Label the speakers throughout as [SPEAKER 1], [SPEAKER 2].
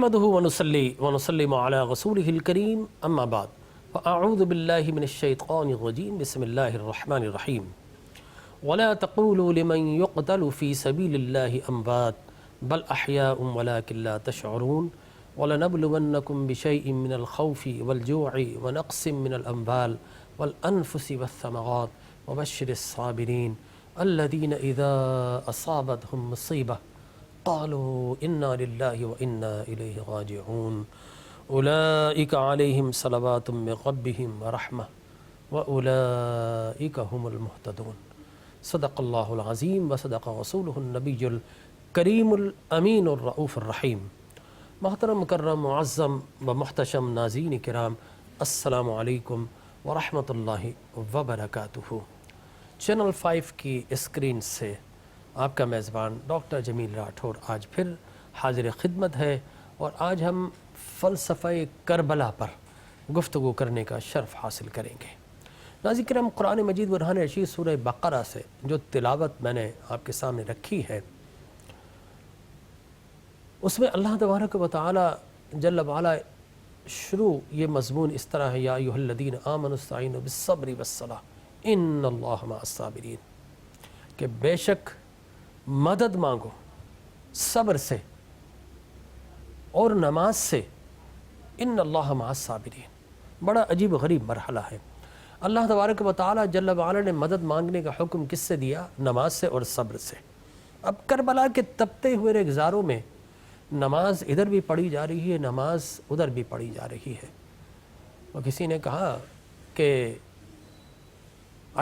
[SPEAKER 1] نحمده ونصلي ونسلم على رسوله الكريم أما بعد فأعوذ بالله من الشيطان الرجيم بسم الله الرحمن الرحيم ولا تقولوا لمن يقتل في سبيل الله أموات بل أحياء ولكن لا تشعرون ولنبلونكم بشيء من الخوف والجوع ونقص من الأموال والأنفس والثمرات وبشر الصابرين الذين إذا أصابتهم مصيبة قالوا إنا لله وإنا إليه راجعون أولئك عليهم صلوات من ربهم ورحمة وأولئك هم المهتدون صدق الله العظيم وصدق رسوله النبي الكريم الأمين الرؤوف الرحيم. محترم مکرم معظم و محتشم ناظرین کرام، السلام علیکم ورحمۃ اللہ وبرکاتہ۔ چینل 5 کی اسکرین سے آپ کا میزبان ڈاکٹر جمیل راٹھور آج پھر حاضر خدمت ہے، اور آج ہم فلسفہ کربلا پر گفتگو کرنے کا شرف حاصل کریں گے۔ ناظرین کرام، قرآن مجید برہان رشید سورہ بقرہ سے جو تلاوت میں نے آپ کے سامنے رکھی ہے، اس میں اللہ تبارک و تعالی جل وعلا شروع یہ مضمون اس طرح ہے، یا ایھا الذین آمنوا استعینوا بالصبر والصلاۃ ان اللہ مع الصابرین، کہ بے شک مدد مانگو صبر سے اور نماز سے، ان اللہ مع الصابرین۔ بڑا عجیب و غریب مرحلہ ہے۔ اللہ تبارک و تعالی جل وعلا نے مدد مانگنے کا حکم کس سے دیا؟ نماز سے اور صبر سے۔ اب کربلا کے تپتے ہوئے ریگزاروں میں نماز ادھر بھی پڑھی جا رہی ہے، نماز ادھر بھی پڑھی جا رہی ہے۔ اور کسی نے کہا کہ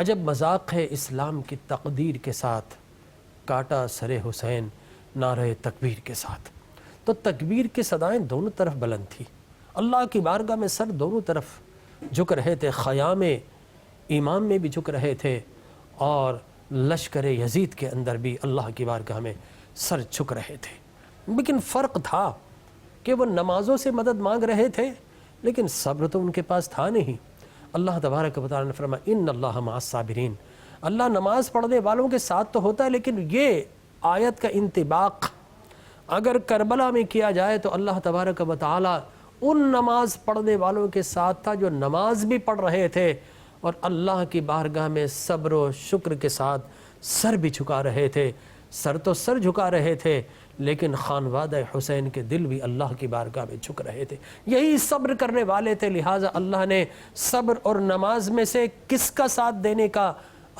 [SPEAKER 1] عجب مذاق ہے اسلام کی تقدیر کے ساتھ، کاٹا سر حسین نعرہ تکبیر کے ساتھ۔ تو تکبیر کی صدائیں دونوں طرف بلند تھی، اللہ کی بارگاہ میں سر دونوں طرف جھک رہے تھے، خیام امام میں بھی جھک رہے تھے، اور لشکر یزید کے اندر بھی اللہ کی بارگاہ میں سر جھک رہے تھے۔ لیکن فرق تھا کہ وہ نمازوں سے مدد مانگ رہے تھے، لیکن صبر تو ان کے پاس تھا نہیں۔ اللہ تبارک و تعالی نے فرمایا ان اللہ مع الصابرین، اللہ نماز پڑھنے والوں کے ساتھ تو ہوتا ہے، لیکن یہ آیت کا انطباق اگر کربلا میں کیا جائے تو اللہ تبارک و تعالی ان نماز پڑھنے والوں کے ساتھ تھا جو نماز بھی پڑھ رہے تھے اور اللہ کی بارگاہ میں صبر و شکر کے ساتھ سر بھی جھکا رہے تھے۔ سر تو سر جھکا رہے تھے، لیکن خانوادہ حسین کے دل بھی اللہ کی بارگاہ میں جھک رہے تھے۔ یہی صبر کرنے والے تھے، لہٰذا اللہ نے صبر اور نماز میں سے کس کا ساتھ دینے کا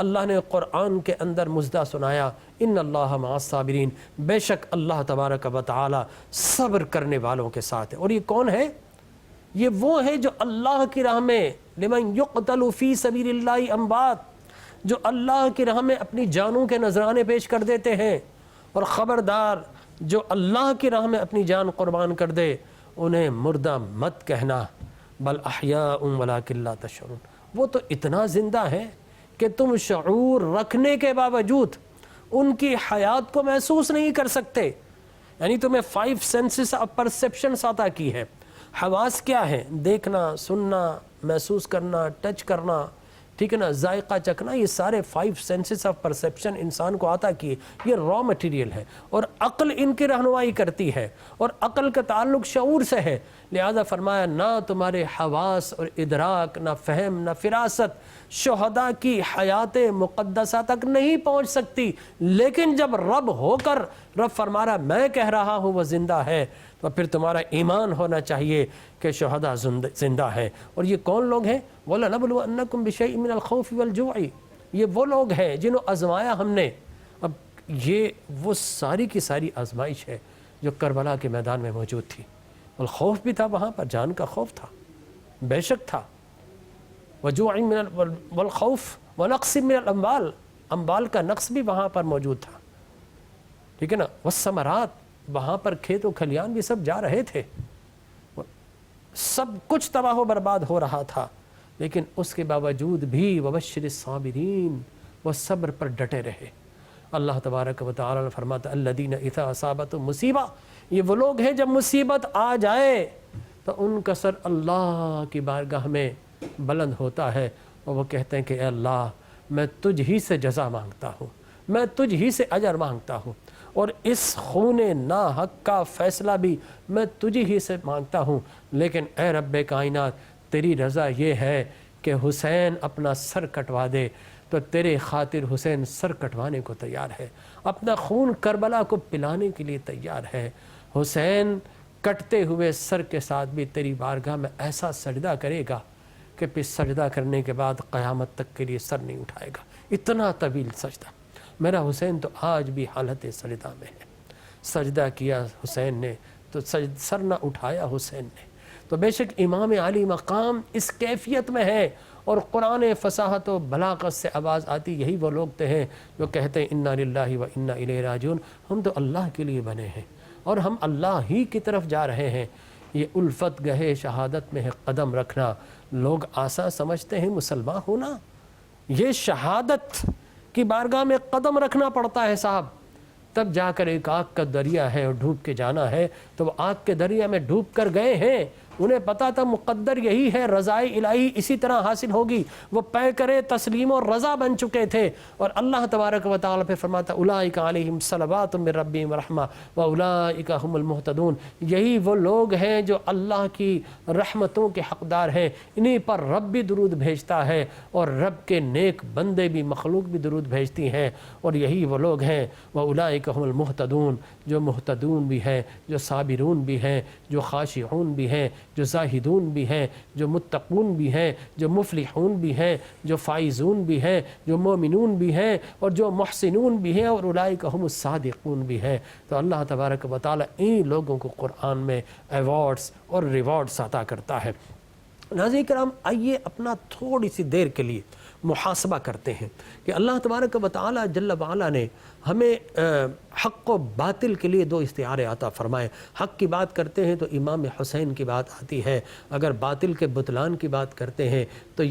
[SPEAKER 1] اللہ نے قرآن کے اندر مژدہ سنایا، ان اللہ مع الصابرین، بے شک اللہ تبارک و تعالی صبر کرنے والوں کے ساتھ ہے۔ اور یہ کون ہے؟ یہ وہ ہے جو اللہ کی راہ میں لمن یقتل فی سبیل اللہ اموات، جو اللہ کی راہ میں اپنی جانوں کے نذرانے پیش کر دیتے ہیں، اور خبردار جو اللہ کی راہ میں اپنی جان قربان کر دے انہیں مردہ مت کہنا، بل احیاء ولکن لا تشعرون، وہ تو اتنا زندہ ہے کہ تم شعور رکھنے کے باوجود ان کی حیات کو محسوس نہیں کر سکتے۔ یعنی تمہیں 5 سینسز آف پرسیپشنز عطا کی ہے۔ حواس کیا ہے؟ دیکھنا، سننا، محسوس کرنا، ٹچ کرنا، ٹھیک ہے نا، ذائقہ چکھنا، یہ سارے 5 سینسز آف پرسیپشن انسان کو عطا کیے، یہ را مٹیریل ہے، اور عقل ان کی رہنمائی کرتی ہے، اور عقل کا تعلق شعور سے ہے۔ لہذا فرمایا نہ تمہارے حواس اور ادراک، نہ فہم، نہ فراست شہداء کی حیات مقدسہ تک نہیں پہنچ سکتی، لیکن جب رب ہو کر رب فرما رہا میں کہہ رہا ہوں وہ زندہ ہے، تو پھر تمہارا ایمان ہونا چاہیے کہ شہداء زندہ ہے۔ اور یہ کون لوگ ہیں؟ وَلَنَبْلُوَنَّكُمْ بِشَيْءٍ مِّنَ الْخَوْفِ وَالْجُوعِ، یہ وہ لوگ ہیں جنہوں آزمایا ہم نے۔ اب یہ وہ ساری کی ساری آزمائش ہے جو کربلا کے میدان میں موجود تھی۔ الخوف بھی تھا، وہاں پر جان کا خوف تھا، بے شک تھا۔ وَجُوعٍ وَالْخَوْفِ وَنَقْصٍ مِّنَ الْأَمْوَالِ، اموال کا نقص بھی وہاں پر موجود تھا، ٹھیک ہے نا۔ وَالثَّمَرَاتِ، وہاں پر کھیت و کھلیان بھی سب جا رہے تھے، سب کچھ تباہ و برباد ہو رہا تھا، لیکن اس کے باوجود بھی وَبَشِّرِ الصَّابِرِينَ، وہ صبر پر ڈٹے رہے۔ اللہ تبارک و تعالی نے فرماتا الذین اذا اصابتهم مصیبہ، یہ وہ لوگ ہیں جب مصیبت آ جائے تو ان کا سر اللہ کی بارگاہ میں بلند ہوتا ہے، اور وہ کہتے ہیں کہ اے اللہ میں تجھ ہی سے جزا مانگتا ہوں، میں تجھ ہی سے اجر مانگتا ہوں۔ اور اس خون ناحق کا فیصلہ بھی میں تجھے ہی سے مانگتا ہوں، لیکن اے رب کائنات تیری رضا یہ ہے کہ حسین اپنا سر کٹوا دے تو تیرے خاطر حسین سر کٹوانے کو تیار ہے، اپنا خون کربلا کو پلانے کے لیے تیار ہے۔ حسین کٹتے ہوئے سر کے ساتھ بھی تیری بارگاہ میں ایسا سجدہ کرے گا کہ پھر سجدہ کرنے کے بعد قیامت تک کے لیے سر نہیں اٹھائے گا، اتنا طویل سجدہ۔ میرا حسین تو آج بھی حالت سجدہ میں ہے، سجدہ کیا حسین نے تو سر نہ اٹھایا حسین نے، تو بے شک امام علی مقام اس کیفیت میں ہے۔ اور قرآن فصاحت و بلاغت سے آواز آتی، یہی وہ لوگ ہیں جو کہتے ہیں انا للہ و انا الیہ راجعون، ہم تو اللہ کے لیے بنے ہیں اور ہم اللہ ہی کی طرف جا رہے ہیں۔ یہ الفت گہے شہادت میں ہے قدم رکھنا، لوگ آسان سمجھتے ہیں مسلمان ہونا، یہ شہادت کی بارگاہ میں قدم رکھنا پڑتا ہے صاحب، تب جا کر ایک آگ کا دریا ہے اور ڈوب کے جانا ہے، تو وہ آگ کے دریا میں ڈوب کر گئے ہیں، انہیں پتا تھا مقدر یہی ہے، رضائے الہی اسی طرح حاصل ہوگی، وہ پے کرے تسلیم اور رضا بن چکے تھے۔ اور اللہ تبارک و تعالیٰ پہ فرماتا اولئک علیہم صلوات من ربہم ورحمہ واولئک هم المہتدون، یہی وہ لوگ ہیں جو اللہ کی رحمتوں کے حقدار ہیں، انہیں پر رب بھی درود بھیجتا ہے اور رب کے نیک بندے بھی، مخلوق بھی درود بھیجتی ہیں، اور یہی وہ لوگ ہیں واولئک هم المہتدون، جو مہتدون بھی ہیں، جو صابرون بھی ہیں، جو خاشعون بھی ہیں، جو زاہدون بھی ہیں، جو متقون بھی ہیں، جو مفلحون بھی ہیں، جو فائزون بھی ہیں، جو مومنون بھی ہیں، اور جو محسنون بھی ہیں، اور اولئک هم الصادقون بھی ہیں۔ تو اللہ تبارک و تعالیٰ ان لوگوں کو قرآن میں ایوارڈز اور ریوارڈز عطا کرتا ہے۔ ناظرین کرام، آئیے اپنا تھوڑی سی دیر کے لیے محاسبہ کرتے ہیں کہ اللہ تبارک و تعالیٰ جل وعلا نے ہمیں حق و باطل کے لیے دو استعارے عطا فرمائے۔ حق کی بات کرتے ہیں تو امام حسین کی بات آتی ہے، اگر باطل کے بطلان کی بات کرتے ہیں تو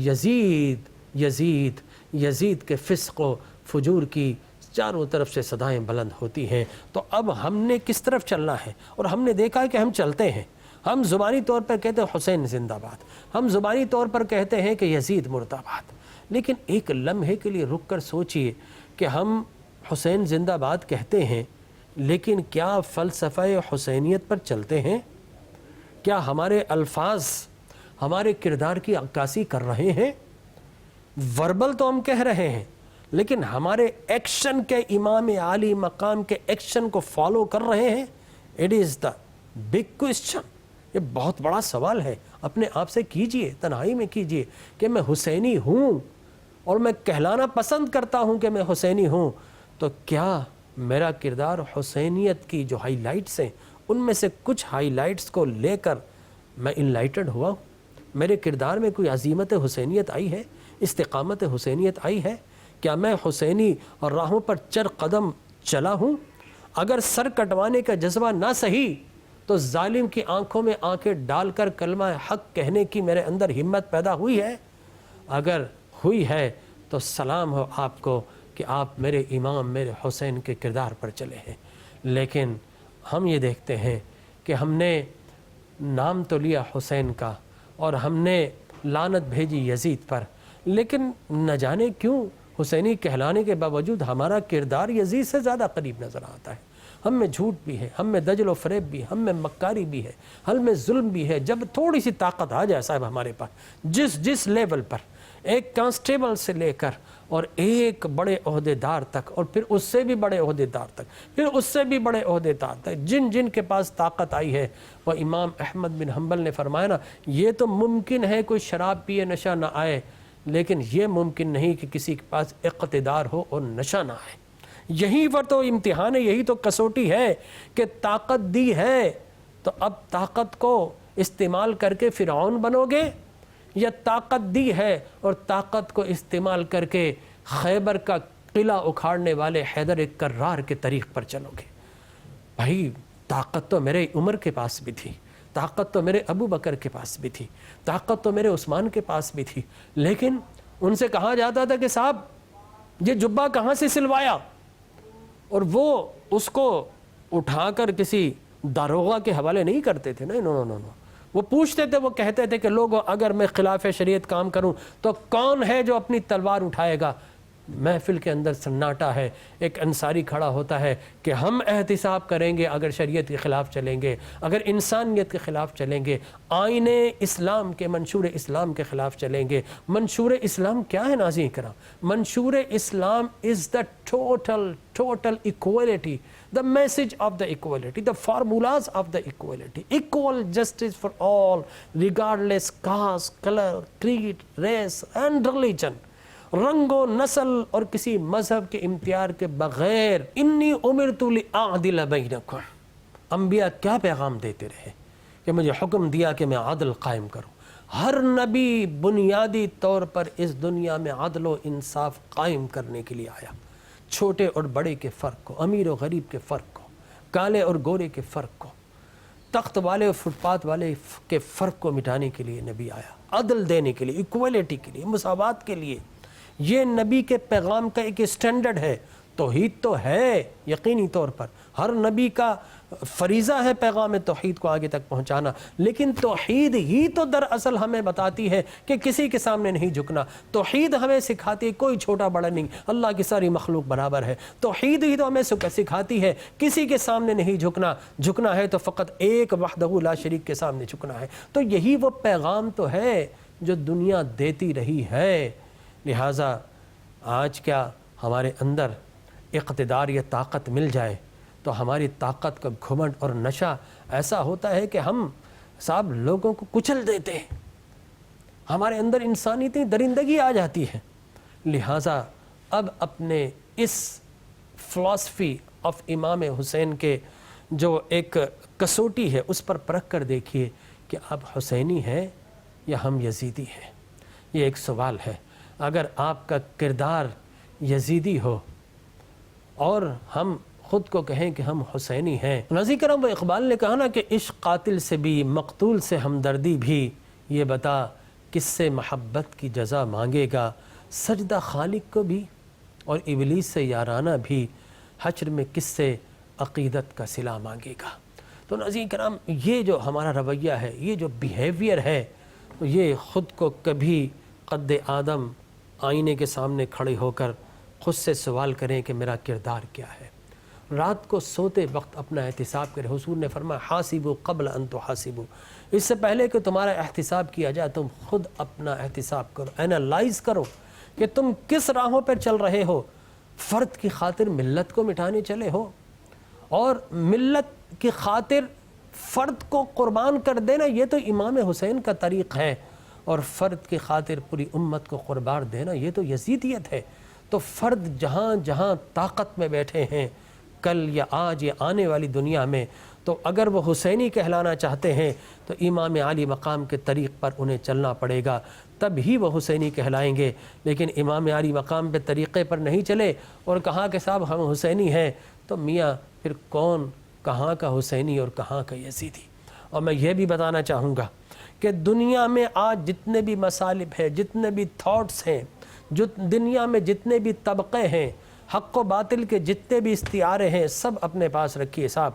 [SPEAKER 1] یزید کے فسق و فجور کی چاروں طرف سے صدائیں بلند ہوتی ہیں۔ تو اب ہم نے کس طرف چلنا ہے؟ اور ہم نے دیکھا ہے کہ ہم چلتے ہیں، ہم زبانی طور پر کہتے ہیں حسین زندہ باد، ہم زبانی طور پر کہتے ہیں کہ یزید مردہ باد، لیکن ایک لمحے کے لیے رک کر سوچئے کہ ہم حسین زندہ باد کہتے ہیں، لیکن کیا فلسفہ حسینیت پر چلتے ہیں؟ کیا ہمارے الفاظ ہمارے کردار کی عکاسی کر رہے ہیں؟ وربل تو ہم کہہ رہے ہیں، لیکن ہمارے ایکشن کے امام عالی مقام کے ایکشن کو فالو کر رہے ہیں؟ It is the big question, یہ بہت بڑا سوال ہے، اپنے آپ سے کیجئے، تنہائی میں کیجئے کہ میں حسینی ہوں اور میں کہلانا پسند کرتا ہوں کہ میں حسینی ہوں، تو کیا میرا کردار حسینیت کی جو ہائی لائٹس ہیں ان میں سے کچھ ہائی لائٹس کو لے کر میں انلائٹڈ ہوا ہوں؟ میرے کردار میں کوئی عظیمت حسینیت آئی ہے، استقامت حسینیت آئی ہے؟ کیا میں حسینی اور راہوں پر چر قدم چلا ہوں؟ اگر سر کٹوانے کا جذبہ نہ صحیح تو ظالم کی آنکھوں میں آنکھیں ڈال کر کلمہ حق کہنے کی میرے اندر ہمت پیدا ہوئی ہے؟ اگر ہوئی ہے تو سلام ہو آپ کو کہ آپ میرے امام میرے حسین کے کردار پر چلے ہیں۔ لیکن ہم یہ دیکھتے ہیں کہ ہم نے نام تو لیا حسین کا اور ہم نے لعنت بھیجی یزید پر، لیکن نہ جانے کیوں حسینی کہلانے کے باوجود ہمارا کردار یزید سے زیادہ قریب نظر آتا ہے۔ ہم میں جھوٹ بھی ہے، ہم میں دجل و فریب بھی ہے، ہم میں مکاری بھی ہے، ہم میں ظلم بھی ہے۔ جب تھوڑی سی طاقت آ جائے صاحب ہمارے پاس، جس لیول پر ایک کانسٹیبل سے لے کر اور ایک بڑے عہدیدار تک، اور پھر اس سے بھی بڑے عہدیدار تک، پھر اس سے بھی بڑے عہدیدار تک، جن کے پاس طاقت آئی ہے، وہ امام احمد بن حنبل نے فرمایا نا، یہ تو ممکن ہے کوئی شراب پیے نشہ نہ آئے، لیکن یہ ممکن نہیں کہ کسی کے پاس اقتدار ہو اور نشہ نہ آئے۔ یہی پر تو امتحان ہے، یہی تو کسوٹی ہے کہ طاقت دی ہے تو اب طاقت کو استعمال کر کے فرعون بنو گے، یا طاقت دی ہے اور طاقت کو استعمال کر کے خیبر کا قلعہ اکھاڑنے والے حیدر کرار کے طریق پر چلو گے؟ بھائی طاقت تو میرے عمر کے پاس بھی تھی، طاقت تو میرے ابو بکر کے پاس بھی تھی، طاقت تو میرے عثمان کے پاس بھی تھی، لیکن ان سے کہا جاتا تھا کہ صاحب یہ جبہ کہاں سے سلوایا، اور وہ اس کو اٹھا کر کسی داروغہ کے حوالے نہیں کرتے تھے، نو، وہ پوچھتے تھے، وہ کہتے تھے کہ لوگوں اگر میں خلاف شریعت کام کروں تو کون ہے جو اپنی تلوار اٹھائے گا؟ محفل کے اندر سناٹا ہے، ایک انصاری کھڑا ہوتا ہے کہ ہم احتساب کریں گے اگر شریعت کے خلاف چلیں گے، اگر انسانیت کے خلاف چلیں گے، آئین اسلام کے، منشور اسلام کے خلاف چلیں گے۔ منشور اسلام کیا ہے ناظرین کرام؟ منشور اسلام از دا total equality, the message of the equality, the formulas of the equality, equal justice for all regardless caste, color, creed, race and religion، رنگ و نسل اور کسی مذہب کے امتیاز کے بغیر۔ انی امرت لاعدل بینکم، انبیاء کیا پیغام دیتے رہے کہ مجھے حکم دیا کہ میں عدل قائم کروں۔ ہر نبی بنیادی طور پر اس دنیا میں عدل و انصاف قائم کرنے کے لیے آیا، چھوٹے اور بڑے کے فرق کو، امیر و غریب کے فرق کو، کالے اور گورے کے فرق کو، تخت والے اور فٹ پاتھ والے کے فرق کو مٹانے کے لیے نبی آیا، عدل دینے کے لیے، ایکویلٹی کے لیے، مساوات کے لیے۔ یہ نبی کے پیغام کا ایک اسٹینڈرڈ ہے۔ توحید تو ہے یقینی طور پر، ہر نبی کا فریضہ ہے پیغام توحید کو آگے تک پہنچانا، لیکن توحید ہی تو دراصل ہمیں بتاتی ہے کہ کسی کے سامنے نہیں جھکنا۔ توحید ہمیں سکھاتی ہے کوئی چھوٹا بڑا نہیں، اللہ کی ساری مخلوق برابر ہے۔ توحید ہی تو ہمیں سکھاتی ہے کسی کے سامنے نہیں جھکنا، جھکنا ہے تو فقط ایک وحدہ لا شریک کے سامنے جھکنا ہے۔ تو یہی وہ پیغام تو ہے جو دنیا دیتی رہی ہے۔ لہٰذا آج کیا ہمارے اندر اقتدار یا طاقت مل جائے تو ہماری طاقت کا گھمنڈ اور نشہ ایسا ہوتا ہے کہ ہم صاحب لوگوں کو کچل دیتے ہیں، ہمارے اندر انسانیت درندگی آ جاتی ہے۔ لہٰذا اب اپنے اس فلسفی آف امام حسین کے جو ایک کسوٹی ہے اس پر پرکھ کر دیکھیے کہ آپ حسینی ہیں یا ہم یزیدی ہیں۔ یہ ایک سوال ہے۔ اگر آپ کا کردار یزیدی ہو اور ہم خود کو کہیں کہ ہم حسینی ہیں، ناظرین کرام وہ اقبال نے کہا نا کہ عشق قاتل سے بھی مقتول سے ہمدردی بھی، یہ بتا کس سے محبت کی جزا مانگے گا، سجدہ خالق کو بھی اور ابلیس سے یارانہ بھی، حشر میں کس سے عقیدت کا صلہ مانگے گا۔ تو ناظرین کرام یہ جو ہمارا رویہ ہے، یہ جو بیہیویئر ہے، تو یہ خود کو کبھی قد آدم آئینے کے سامنے کھڑے ہو کر خود سے سوال کریں کہ میرا کردار کیا ہے۔ رات کو سوتے وقت اپنا احتساب کریں۔ حضور نے فرمایا حاسبوا قبل ان تحاسبوا، اس سے پہلے کہ تمہارا احتساب کیا جائے تم خود اپنا احتساب کرو، اینالائز کرو کہ تم کس راہوں پر چل رہے ہو۔ فرد کی خاطر ملت کو مٹانے چلے ہو، اور ملت کی خاطر فرد کو قربان کر دینا یہ تو امام حسین کا طریق ہے، اور فرد کی خاطر پوری امت کو قربان دینا یہ تو یزیدیت ہے۔ تو فرد جہاں جہاں طاقت میں بیٹھے ہیں کل یا آج یا آنے والی دنیا میں، تو اگر وہ حسینی کہلانا چاہتے ہیں تو امام عالی مقام کے طریق پر انہیں چلنا پڑے گا، تب ہی وہ حسینی کہلائیں گے۔ لیکن امام عالی مقام پہ طریقے پر نہیں چلے اور کہا کہ صاحب ہم حسینی ہیں، تو میاں پھر کون کہاں کا حسینی اور کہاں کا یزیدی؟ اور میں یہ بھی بتانا چاہوں گا کہ دنیا میں آج جتنے بھی مصالب ہیں، جتنے بھی تھاٹس ہیں، جو دنیا میں جتنے بھی طبقے ہیں، حق و باطل کے جتنے بھی استعارے ہیں، سب اپنے پاس رکھیے صاحب۔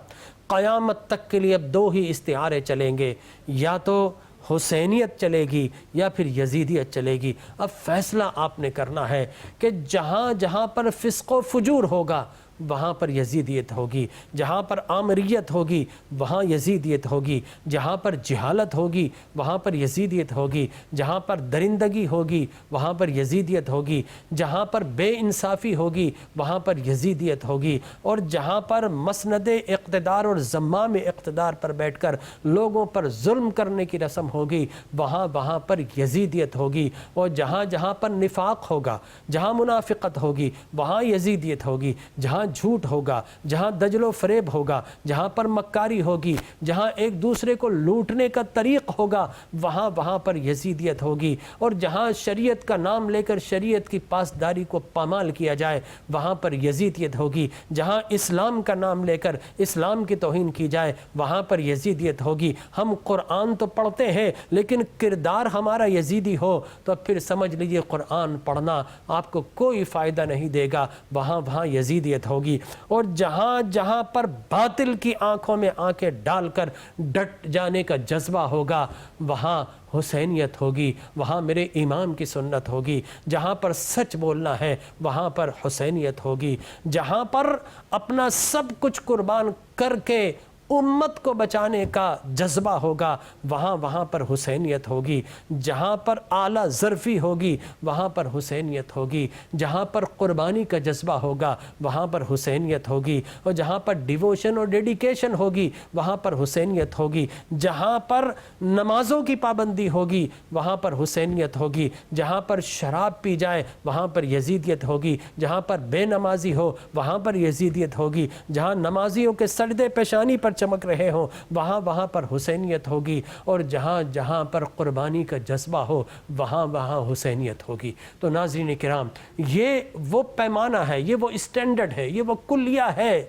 [SPEAKER 1] قیامت تک کے لیے اب دو ہی استعارے چلیں گے، یا تو حسینیت چلے گی یا پھر یزیدیت چلے گی۔ اب فیصلہ آپ نے کرنا ہے کہ جہاں جہاں پر فسق و فجور ہوگا وہاں پر یزیدیت ہوگی، جہاں پر آمریت ہوگی وہاں یزیدیت ہوگی، جہاں پر جہالت ہوگی وہاں پر یزیدیت ہوگی، جہاں پر درندگی ہوگی وہاں پر یزیدیت ہوگی، جہاں پر بے انصافی ہوگی وہاں پر یزیدیت ہوگی، اور جہاں پر مسند اقتدار اور زمام اقتدار پر بیٹھ کر لوگوں پر ظلم کرنے کی رسم ہوگی وہاں پر یزیدیت ہوگی، اور جہاں جہاں پر نفاق ہوگا، جہاں منافقت ہوگی وہاں یزیدیت ہوگی، جہاں جھوٹ ہوگا، جہاں دجل و فریب ہوگا، جہاں پر مکاری ہوگی، جہاں ایک دوسرے کو لوٹنے کا طریق ہوگا وہاں پر یزیدیت ہوگی، اور جہاں شریعت کا نام لے کر شریعت کی پاسداری کو پامال کیا جائے وہاں پر یزیدیت ہوگی، جہاں اسلام کا نام لے کر اسلام کی توہین کی جائے وہاں پر یزیدیت ہوگی۔ ہم قرآن تو پڑھتے ہیں لیکن کردار ہمارا یزیدی ہو تو پھر سمجھ لیجئے قرآن پڑھنا آپ کو کوئی فائدہ نہیں دے گا، وہاں یزیدیت ہوگی۔ ہوگی، اور جہاں جہاں پر باطل کی آنکھوں میں آنکھیں ڈال کر ڈٹ جانے کا جذبہ ہوگا وہاں حسینیت ہوگی، وہاں میرے امام کی سنت ہوگی۔ جہاں پر سچ بولنا ہے وہاں پر حسینیت ہوگی، جہاں پر اپنا سب کچھ قربان کر کے امت کو بچانے کا جذبہ ہوگا وہاں پر حسینیت ہوگی، جہاں پر اعلیٰ ظرفی ہوگی وہاں پر حسینیت ہوگی، جہاں پر قربانی کا جذبہ ہوگا وہاں پر حسینیت ہوگی، اور جہاں پر ڈیووشن اور ڈیڈیکیشن ہوگی وہاں پر حسینیت ہوگی، جہاں پر نمازوں کی پابندی ہوگی وہاں پر حسینیت ہوگی، جہاں پر شراب پی جائے وہاں پر یزیدیت ہوگی، جہاں پر بے نمازی ہو وہاں پر یزیدیت ہوگی، جہاں نمازیوں کے سجدے پیشانی پر چمک رہے ہوں وہاں پر حسینیت ہوگی، اور جہاں جہاں پر قربانی کا جذبہ ہو وہاں حسینیت ہوگی۔ تو ناظرین کرام، یہ وہ پیمانہ ہے، یہ وہ اسٹینڈرڈ ہے، یہ وہ کلیہ ہے،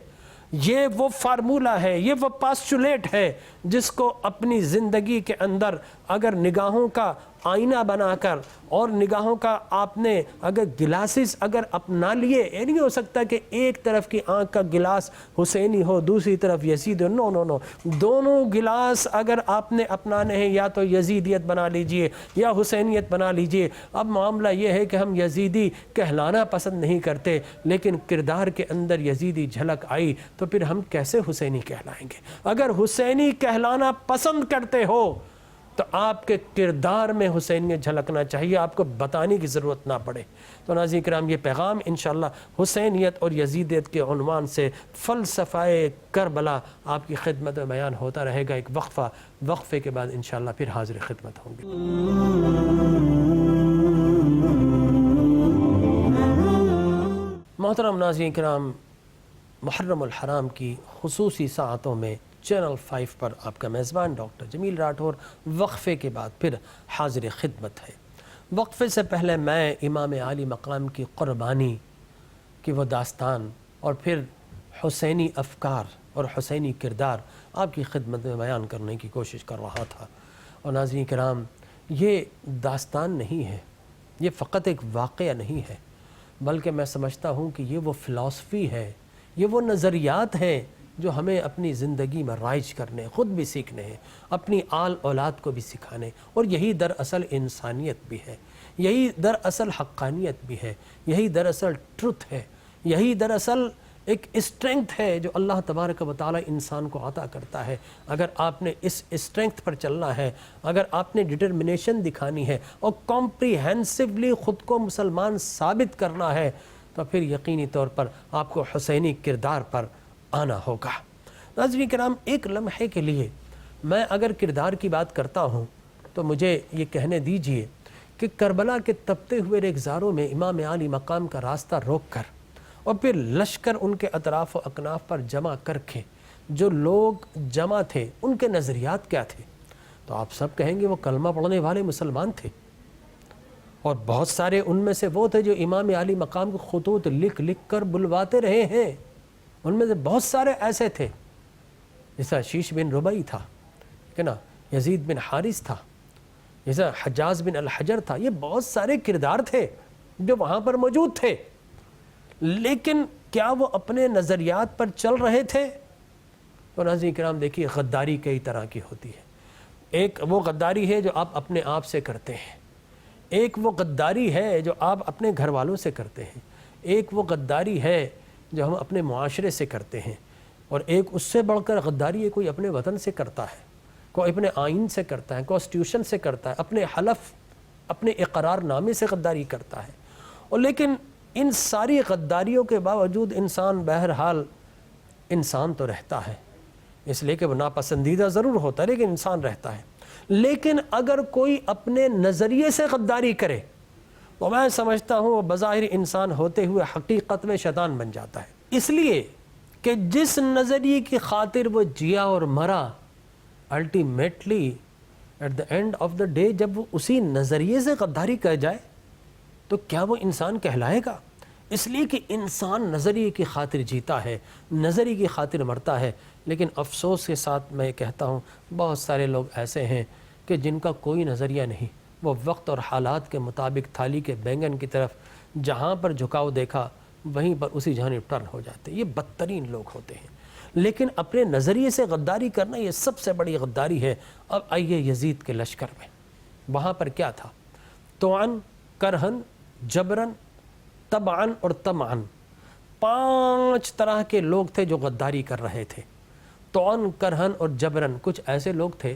[SPEAKER 1] یہ وہ فارمولہ ہے، یہ وہ پاسچولیٹ ہے جس کو اپنی زندگی کے اندر اگر نگاہوں کا آئینہ بنا کر اور نگاہوں کا آپ نے اگر گلاسز اگر اپنا لیے، یہ نہیں ہو سکتا کہ ایک طرف کی آنکھ کا گلاس حسینی ہو دوسری طرف یزید ہو، نو، دونوں گلاس اگر آپ نے اپنانے ہیں یا تو یزیدیت بنا لیجئے یا حسینیت بنا لیجئے۔ اب معاملہ یہ ہے کہ ہم یزیدی کہلانا پسند نہیں کرتے، لیکن کردار کے اندر یزیدی جھلک آئی تو پھر ہم کیسے حسینی کہلائیں گے؟ اگر حسینی کہلانا پسند کرتے ہو تو آپ کے کردار میں حسینیت جھلکنا چاہیے، آپ کو بتانے کی ضرورت نہ پڑے۔ تو ناظرین کرام، یہ پیغام انشاءاللہ حسینیت اور یزیدیت کے عنوان سے فلسفہ کربلا آپ کی خدمت میں بیان ہوتا رہے گا۔ ایک وقفے کے بعد انشاءاللہ پھر حاضر خدمت ہوں گے۔ محترم ناظرین کرام، محرم الحرام کی خصوصی ساعتوں میں چینل 5 پر آپ کا میزبان ڈاکٹر جمیل راٹھور وقفے کے بعد پھر حاضر خدمت ہے۔ وقفے سے پہلے میں امام عالی مقام کی قربانی کی وہ داستان اور پھر حسینی افکار اور حسینی کردار آپ کی خدمت میں بیان کرنے کی کوشش کر رہا تھا۔ اور ناظرین کرام، یہ داستان نہیں ہے، یہ فقط ایک واقعہ نہیں ہے، بلکہ میں سمجھتا ہوں کہ یہ وہ فلسفی ہے، یہ وہ نظریات ہیں جو ہمیں اپنی زندگی میں رائج کرنے، خود بھی سیکھنے ہیں، اپنی آل اولاد کو بھی سکھانے، اور یہی دراصل انسانیت بھی ہے، یہی دراصل حقانیت بھی ہے، یہی دراصل ٹروتھ ہے، یہی دراصل ایک اسٹرینگتھ ہے جو اللہ تبارک و تعالی انسان کو عطا کرتا ہے۔ اگر آپ نے اس اسٹرینگتھ پر چلنا ہے، اگر آپ نے ڈٹرمنیشن دکھانی ہے اور کمپریہنسولی خود کو مسلمان ثابت کرنا ہے تو پھر یقینی طور پر آپ کو حسینی کردار پر آنا ہوگا۔ ناظرین کرام، ایک لمحے کے لیے میں اگر کردار کی بات کرتا ہوں تو مجھے یہ کہنے دیجئے کہ کربلا کے تپتے ہوئے ریگزاروں میں امام عالی مقام کا راستہ روک کر اور پھر لشکر ان کے اطراف و اکناف پر جمع کر کے جو لوگ جمع تھے ان کے نظریات کیا تھے؟ تو آپ سب کہیں گے وہ کلمہ پڑھنے والے مسلمان تھے، اور بہت سارے ان میں سے وہ تھے جو امام عالی مقام کو خطوط لکھ لکھ کر بلواتے رہے ہیں۔ ان میں سے بہت سارے ایسے تھے، جیسا شیش بن ربعی تھا، کہ نا یزید بن حارث تھا، جیسا حجاز بن الحجر تھا، یہ بہت سارے کردار تھے جو وہاں پر موجود تھے، لیکن کیا وہ اپنے نظریات پر چل رہے تھے؟ تو ناظرین کرام دیکھیے، غداری کئی طرح کی ہوتی ہے۔ ایک وہ غداری ہے جو آپ اپنے آپ سے کرتے ہیں، ایک وہ غداری ہے جو آپ اپنے گھر والوں سے کرتے ہیں، ایک وہ غداری ہے جو ہم اپنے معاشرے سے کرتے ہیں، اور ایک اس سے بڑھ کر غداری ہے کوئی اپنے وطن سے کرتا ہے، کوئی اپنے آئین سے کرتا ہے، کانسٹیٹیوشن سے کرتا ہے، اپنے حلف، اپنے اقرار نامے سے غداری کرتا ہے۔ اور لیکن ان ساری غداریوں کے باوجود انسان بہرحال انسان تو رہتا ہے، اس لیے کہ وہ ناپسندیدہ ضرور ہوتا ہے لیکن انسان رہتا ہے۔ لیکن اگر کوئی اپنے نظریے سے غداری کرے تو میں سمجھتا ہوں وہ بظاہر انسان ہوتے ہوئے حقیقت میں شیطان بن جاتا ہے، اس لیے کہ جس نظریے کی خاطر وہ جیا اور مرا، ultimately at the end of the day جب وہ اسی نظریے سے غداری کر جائے تو کیا وہ انسان کہلائے گا؟ اس لیے کہ انسان نظریے کی خاطر جیتا ہے، نظریے کی خاطر مرتا ہے۔ لیکن افسوس کے ساتھ میں کہتا ہوں بہت سارے لوگ ایسے ہیں کہ جن کا کوئی نظریہ نہیں، وہ وقت اور حالات کے مطابق تھالی کے بینگن کی طرف جہاں پر جھکاؤ دیکھا وہیں پر اسی جانب ٹرن ہو جاتے ہیں۔ یہ بدترین لوگ ہوتے ہیں، لیکن اپنے نظریے سے غداری کرنا یہ سب سے بڑی غداری ہے۔ اب آئیے یزید کے لشکر میں، وہاں پر کیا تھا؟ طوعاً، کرہن، جبرن، طبعاً اور طمعاً، 5 طرح کے لوگ تھے جو غداری کر رہے تھے۔ طوعاً، کرہن اور جبرن، کچھ ایسے لوگ تھے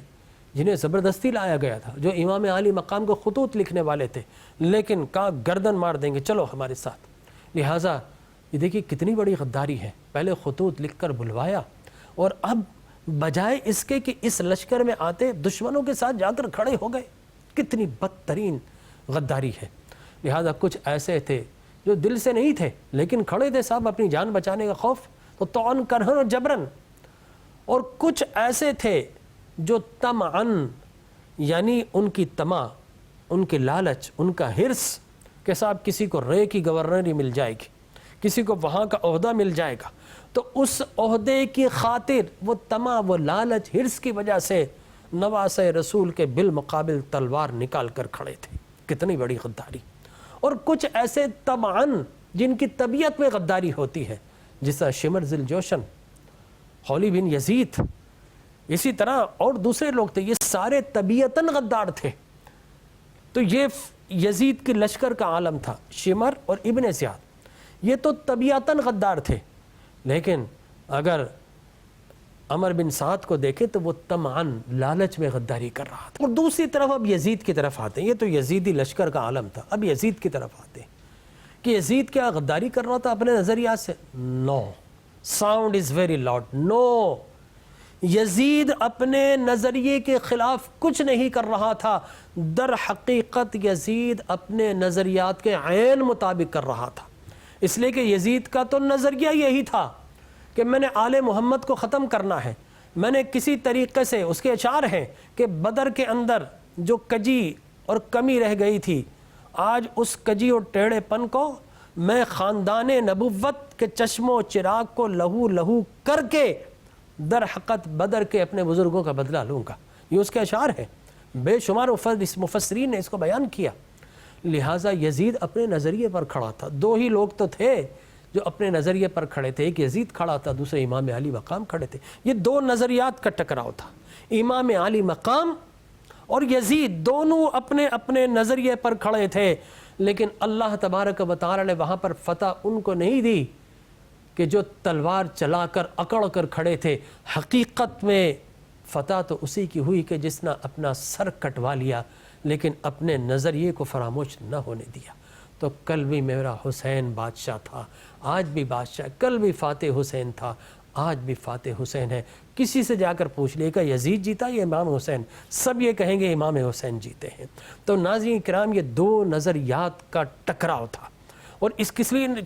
[SPEAKER 1] جنہیں زبردستی لایا گیا تھا، جو امام عالی مقام کو خطوط لکھنے والے تھے، لیکن کہا گردن مار دیں گے، چلو ہمارے ساتھ۔ لہٰذا یہ دیکھیے کتنی بڑی غداری ہے، پہلے خطوط لکھ کر بلوایا، اور اب بجائے اس کے کہ اس لشکر میں آتے دشمنوں کے ساتھ جا کر کھڑے ہو گئے۔ کتنی بدترین غداری ہے۔ لہٰذا کچھ ایسے تھے جو دل سے نہیں تھے لیکن کھڑے تھے صاحب اپنی جان بچانے کا خوف، تو طعن، کرہن اور جبرن، اور کچھ ایسے تھے جو طمعاً، یعنی ان کی طمع، ان کے لالچ، ان کا حرص کہ صاحب کسی کو رے کی گورنری مل جائے گی، کسی کو وہاں کا عہدہ مل جائے گا، تو اس عہدے کی خاطر وہ طمع، وہ لالچ، حرص کی وجہ سے نواسۂ رسول کے بالمقابل تلوار نکال کر کھڑے تھے۔ کتنی بڑی غداری۔ اور کچھ ایسے طمعاً جن کی طبیعت میں غداری ہوتی ہے، جس طرح شمر ذی الجوشن، خولی بن یزید، اسی طرح اور دوسرے لوگ تھے، یہ سارے طبیعتاً غدار تھے۔ تو یہ یزید کے لشکر کا عالم تھا، شمر اور ابن زیاد، یہ تو طبیعتاً غدار تھے، لیکن اگر عمر بن سعد کو دیکھیں تو وہ طمعاً، لالچ میں غداری کر رہا تھا۔ اور دوسری طرف اب یزید کی طرف آتے ہیں، یہ تو یزیدی لشکر کا عالم تھا، اب یزید کی طرف آتے ہیں کہ یزید کیا غداری کر رہا تھا اپنے نظریات سے؟ نو، ساؤنڈ از ویری لاؤڈ، نو، یزید اپنے نظریے کے خلاف کچھ نہیں کر رہا تھا، در حقیقت یزید اپنے نظریات کے عین مطابق کر رہا تھا۔ اس لیے کہ یزید کا تو نظریہ یہی تھا کہ میں نے آل محمد کو ختم کرنا ہے، میں نے کسی طریقے سے، اس کے اشعار ہیں کہ بدر کے اندر جو کجی اور کمی رہ گئی تھی، آج اس کجی اور ٹیڑھے پن کو میں خاندان نبوت کے چشم و چراغ کو لہو لہو کر کے در حقیقت بدر کے اپنے بزرگوں کا بدلہ لوں گا۔ یہ اس کے اشعار ہیں، بے شمار مفسرین نے اس کو بیان کیا۔ لہٰذا یزید اپنے نظریے پر کھڑا تھا۔ دو ہی لوگ تو تھے جو اپنے نظریے پر کھڑے تھے، ایک یزید کھڑا تھا، دوسرے امام علی مقام کھڑے تھے۔ یہ دو نظریات کا ٹکراؤ تھا، امام علی مقام اور یزید، دونوں اپنے اپنے نظریے پر کھڑے تھے، لیکن اللہ تبارک و تعالی نے وہاں پر فتح ان کو نہیں دی کہ جو تلوار چلا کر اکڑ کر کھڑے تھے۔ حقیقت میں فتح تو اسی کی ہوئی کہ جس نے اپنا سر کٹوا لیا لیکن اپنے نظریے کو فراموش نہ ہونے دیا۔ تو کل بھی میرا حسین بادشاہ تھا، آج بھی بادشاہ، کل بھی فاتح حسین تھا، آج بھی فاتح حسین ہے۔ کسی سے جا کر پوچھ لے گا یزید جیتا یا امام حسین، سب یہ کہیں گے امام حسین جیتے ہیں۔ تو ناظرین کرام، یہ دو نظریات کا ٹکراؤ تھا۔ اور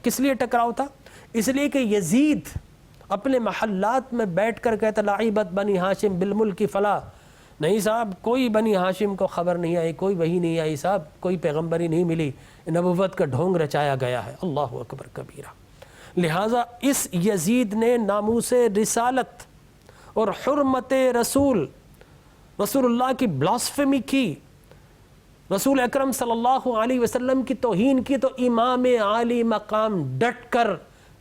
[SPEAKER 1] کس لیے ٹکراؤ تھا؟ اس لیے کہ یزید اپنے محلات میں بیٹھ کر کہتا لعیبت بنی ہاشم بالملک فلا، نہیں صاحب کوئی بنی ہاشم کو خبر نہیں آئی، کوئی وحی نہیں آئی صاحب، کوئی پیغمبری نہیں ملی، نبوت کا ڈھونگ رچایا گیا ہے۔ اللہ اکبر کبیرہ۔ لہٰذا اس یزید نے ناموس رسالت اور حرمت رسول اللہ کی بلاسفیمی کی، رسول اکرم صلی اللہ علیہ وسلم کی توہین کی، تو امام عالی مقام ڈٹ کر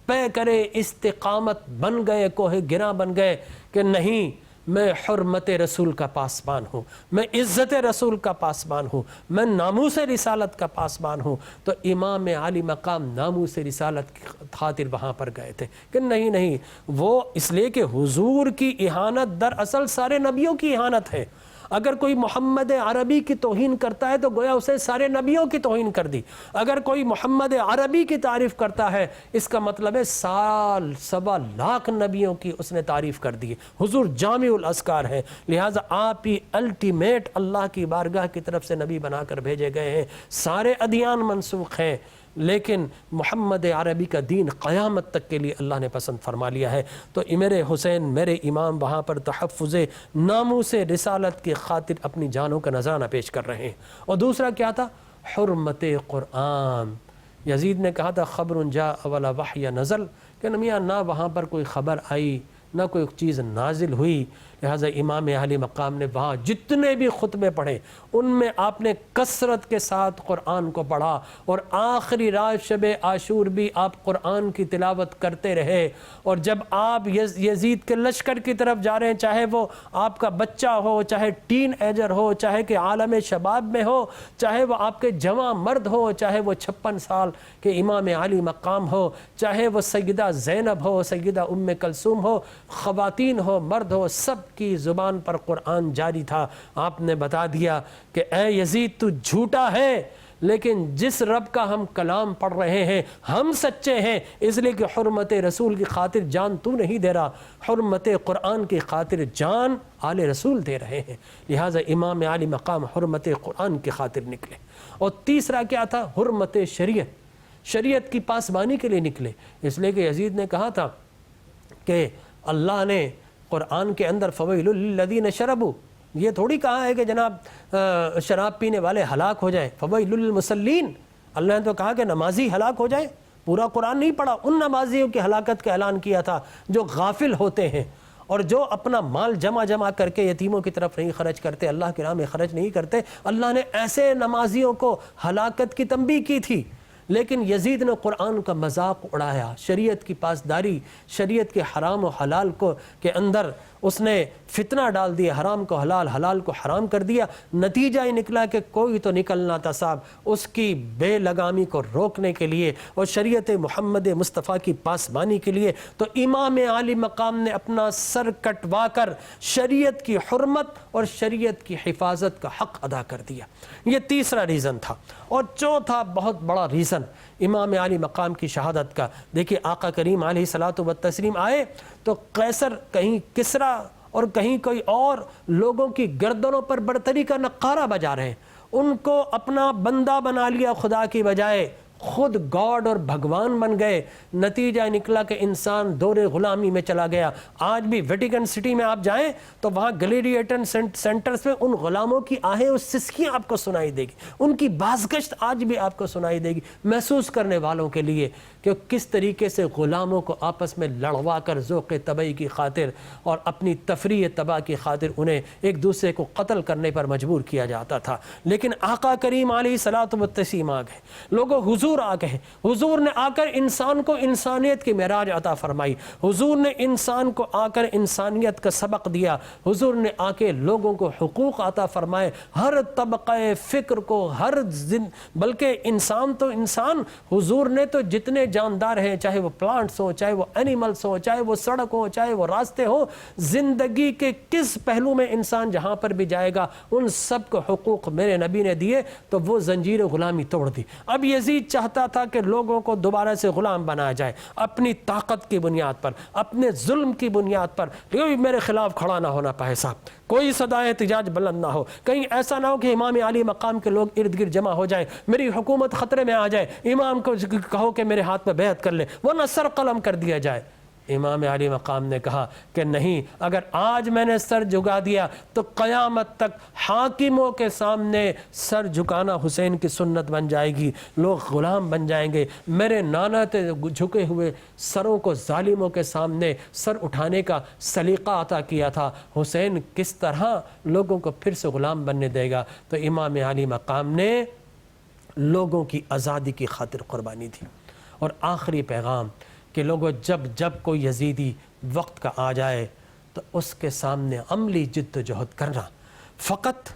[SPEAKER 1] پے کرے استقامت بن گئے، کوہ گراں بن گئے کہ نہیں، میں حرمت رسول کا پاسبان ہوں، میں عزت رسول کا پاسبان ہوں، میں ناموس رسالت کا پاسبان ہوں۔ تو امام عالی مقام ناموس رسالت کی خاطر وہاں پر گئے تھے کہ نہیں، وہ اس لیے کہ حضور کی اہانت دراصل سارے نبیوں کی اہانت ہے۔ اگر کوئی محمد عربی کی توہین کرتا ہے تو گویا اسے سارے نبیوں کی توہین کر دی۔ اگر کوئی محمد عربی کی تعریف کرتا ہے، اس کا مطلب ہے 1.25 لاکھ نبیوں کی اس نے تعریف کر دی۔ حضور جامع الاسکار ہے، لہٰذا آپ ہی الٹیمیٹ اللہ کی بارگاہ کی طرف سے نبی بنا کر بھیجے گئے ہیں۔ سارے ادیان منسوخ ہیں، لیکن محمد عربی کا دین قیامت تک کے لیے اللہ نے پسند فرما لیا ہے۔ تو میرے حسین، میرے امام وہاں پر تحفظ ناموس رسالت کی خاطر اپنی جانوں کا نذرانہ پیش کر رہے ہیں۔ اور دوسرا کیا تھا؟ حرمت قرآن۔ یزید نے کہا تھا خبر جاء ولا وحی نزل، کہ میاں نہ وہاں پر کوئی خبر آئی، نہ کوئی چیز نازل ہوئی، لہٰذا امام عالی مقام نے وہاں جتنے بھی خطبے پڑھے ان میں آپ نے کثرت کے ساتھ قرآن کو پڑھا، اور آخری رات شب عاشور بھی آپ قرآن کی تلاوت کرتے رہے۔ اور جب آپ یزید کے لشکر کی طرف جا رہے ہیں، چاہے وہ آپ کا بچہ ہو، چاہے ٹین ایجر ہو، چاہے کہ عالم شباب میں ہو، چاہے وہ آپ کے جوان مرد ہو، چاہے وہ 56 سال کے امام عالی مقام ہو، چاہے وہ سیدہ زینب ہو، سیدہ ام کلثوم ہو، خواتین ہو، مرد ہو، سب کی زبان پر قرآن جاری تھا۔ آپ نے بتا دیا کہ اے یزید تو جھوٹا ہے، لیکن جس رب کا ہم کلام پڑھ رہے ہیں ہم سچے ہیں، اس لیے کہ حرمت رسول کی خاطر جان تو نہیں دے رہا، حرمت قرآن کی خاطر جان آل رسول دے رہے ہیں۔ لہٰذا امام عالی مقام حرمت قرآن کی خاطر نکلے۔ اور تیسرا کیا تھا؟ حرمت شریعت کی پاسبانی کے لیے نکلے، اس لیے کہ یزید نے کہا تھا کہ اللہ نے قرآن کے اندر فویل للذین شربوا، یہ تھوڑی کہا ہے کہ جناب شراب پینے والے ہلاک ہو جائیں، فویل للمصلین، اللہ نے تو کہا کہ نمازی ہلاک ہو جائیں۔ پورا قرآن نہیں پڑھا، ان نمازیوں کی ہلاکت کا اعلان کیا تھا جو غافل ہوتے ہیں اور جو اپنا مال جمع کر کے یتیموں کی طرف نہیں خرچ کرتے، اللہ کی راہ میں خرچ نہیں کرتے۔ اللہ نے ایسے نمازیوں کو ہلاکت کی تنبیہ کی تھی، لیکن یزید نے قرآن کا مذاق اڑایا، شریعت کی پاسداری، شریعت کے حرام و حلال کو کے اندر اس نے فتنہ ڈال دیا، حرام کو حلال، حلال کو حرام کر دیا۔ نتیجہ یہ نکلا کہ کوئی تو نکلنا تھا صاحب اس کی بے لگامی کو روکنے کے لیے اور شریعت محمد مصطفیٰ کی پاسبانی کے لیے، تو امام عالی مقام نے اپنا سر کٹوا کر شریعت کی حرمت اور شریعت کی حفاظت کا حق ادا کر دیا۔ یہ تیسرا ریزن تھا۔ اور چوتھا بہت بڑا ریزن امام عالی مقام کی شہادت کا، دیکھیے آقا کریم علیہ الصلوۃ والتسلیم آئے تو قیصر، کہیں کسریٰ اور کہیں کوئی اور لوگوں کی گردنوں پر برتری کا نقارہ بجا رہے ہیں، ان کو اپنا بندہ بنا لیا خدا کی بجائے، خود گاڈ اور بھگوان بن گئے۔ نتیجہ نکلا کہ انسان دور غلامی میں چلا گیا۔ آج بھی ویٹیکن سٹی میں آپ جائیں تو وہاں گلیڈیٹر سینٹرز میں ان غلاموں کی آہیں اور سسکیاں آپ کو سنائی دے گی، ان کی بازگشت آج بھی آپ کو سنائی دے گی، محسوس کرنے والوں کے لیے کہ کس طریقے سے غلاموں کو آپس میں لڑوا کر ذوق تباہی کی خاطر اور اپنی تفریح تباہ کی خاطر انہیں ایک دوسرے کو قتل کرنے پر مجبور کیا جاتا تھا۔ لیکن آقا کریم علیہ الصلوۃ والتسلیم آ گئے، لوگوں حضور آ گئے، حضور نے آ کر انسان کو انسانیت کی معراج عطا فرمائی، حضور نے انسان کو آ کر انسانیت کا سبق دیا، حضور نے آ کے لوگوں کو حقوق عطا فرمائے، ہر طبقہ فکر کو، بلکہ انسان تو انسان، حضور نے تو جتنے جاندار ہیں، چاہے وہ پلانٹس ہوں، چاہے وہ اینیملس ہوں، چاہے وہ سڑک ہوں، چاہے وہ راستے ہوں، زندگی کے کس پہلو میں انسان جہاں پر بھی جائے گا ان سب کو حقوق میرے نبی نے دیے، تو وہ زنجیر غلامی توڑ دی۔ اب یزید چاہتا تھا کہ لوگوں کو دوبارہ سے غلام بنایا جائے، اپنی طاقت کی بنیاد پر، اپنے ظلم کی بنیاد پر، کوئی میرے خلاف کھڑا نہ ہونا پائے صاحب، کوئی صدائے احتجاج بلند نہ ہو، کہیں ایسا نہ ہو کہ امام عالی مقام کے لوگ ارد گرد جمع ہو جائیں، میری حکومت خطرے میں آ جائے، امام کو کہو کہ میرے ہاتھ میں بیعت کر لے، ورنہ سر قلم کر دیا جائے۔ امام عالی مقام نے کہا کہ نہیں، اگر آج میں نے سر جھکا دیا تو قیامت تک حاکموں کے سامنے سر جھکانا حسین کی سنت بن جائے گی، لوگ غلام بن جائیں گے۔ میرے نانا نے جھکے ہوئے سروں کو ظالموں کے سامنے سر اٹھانے کا سلیقہ عطا کیا تھا، حسین کس طرح لوگوں کو پھر سے غلام بننے دے گا؟ تو امام عالی مقام نے لوگوں کی آزادی کی خاطر قربانی دی۔ اور آخری پیغام کہ لوگوں جب کوئی یزیدی وقت کا آ جائے تو اس کے سامنے عملی جد و جہد کرنا، فقط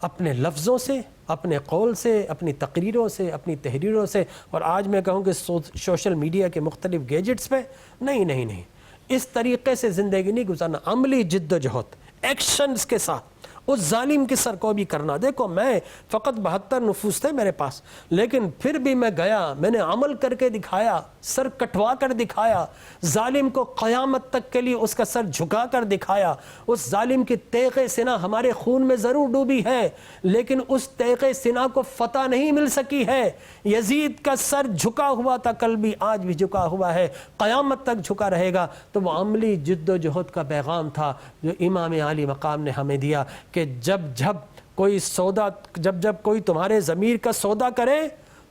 [SPEAKER 1] اپنے لفظوں سے، اپنے قول سے، اپنی تقریروں سے، اپنی تحریروں سے، اور آج میں کہوں کہ سوشل میڈیا کے مختلف گیجٹس پہ نہیں، اس طریقے سے زندگی نہیں گزارنا، عملی جد و جہد ایکشنز کے ساتھ اس ظالم کی سر کو بھی کرنا۔ دیکھو میں فقط 72 نفوس تھے میرے پاس، لیکن پھر بھی میں گیا، میں نے عمل کر کے دکھایا، سر کٹوا کر دکھایا، ظالم کو قیامت تک کے لیے اس کا سر جھکا کر دکھایا۔ اس ظالم کی تیغ سنا ہمارے خون میں ضرور ڈوبی ہے، لیکن اس تیغ سنا کو فتح نہیں مل سکی ہے۔ یزید کا سر جھکا ہوا تھا، کل بھی آج بھی جھکا ہوا ہے، قیامت تک جھکا رہے گا۔ تو وہ عملی جد و جہد کا پیغام تھا جو امام عالی مقام نے ہمیں دیا کہ جب کوئی تمہارے ضمیر کا سودا کرے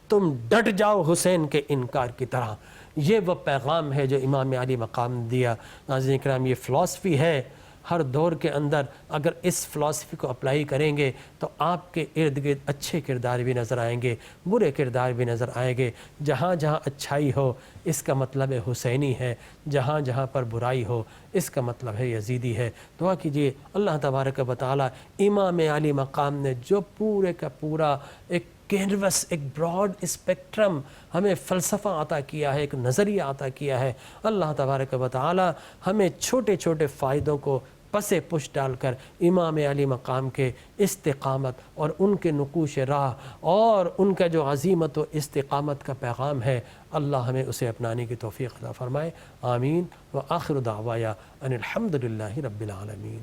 [SPEAKER 1] تم ڈٹ جاؤ حسین کے انکار کی طرح۔ یہ وہ پیغام ہے جو امام علی مقام نے دیا۔ ناظرین کرام، یہ فلسفی ہے ہر دور کے اندر اگر اس فلسفی کو اپلائی کریں گے تو آپ کے ارد گرد اچھے کردار بھی نظر آئیں گے، برے کردار بھی نظر آئیں گے۔ جہاں جہاں اچھائی ہو اس کا مطلب حسینی ہے، جہاں جہاں پر برائی ہو اس کا مطلب ہے یزیدی ہے۔ دعا کیجئے اللہ تبارک و تعالی امام علی مقام نے جو پورے کا پورا ایک کینوس، ایک براڈ اسپیکٹرم ہمیں فلسفہ عطا کیا ہے، ایک نظریہ عطا کیا ہے، اللہ تبارک و تعالی ہمیں چھوٹے چھوٹے فائدوں کو پس پش ڈال کر امام علی مقام کے استقامت اور ان کے نقوش راہ اور ان کا جو عزیمت و استقامت کا پیغام ہے، اللہ ہمیں اسے اپنانے کی توفیق عطا فرمائے۔ آمین۔ وآخر دعوایا ان الحمدللہ رب العالمین۔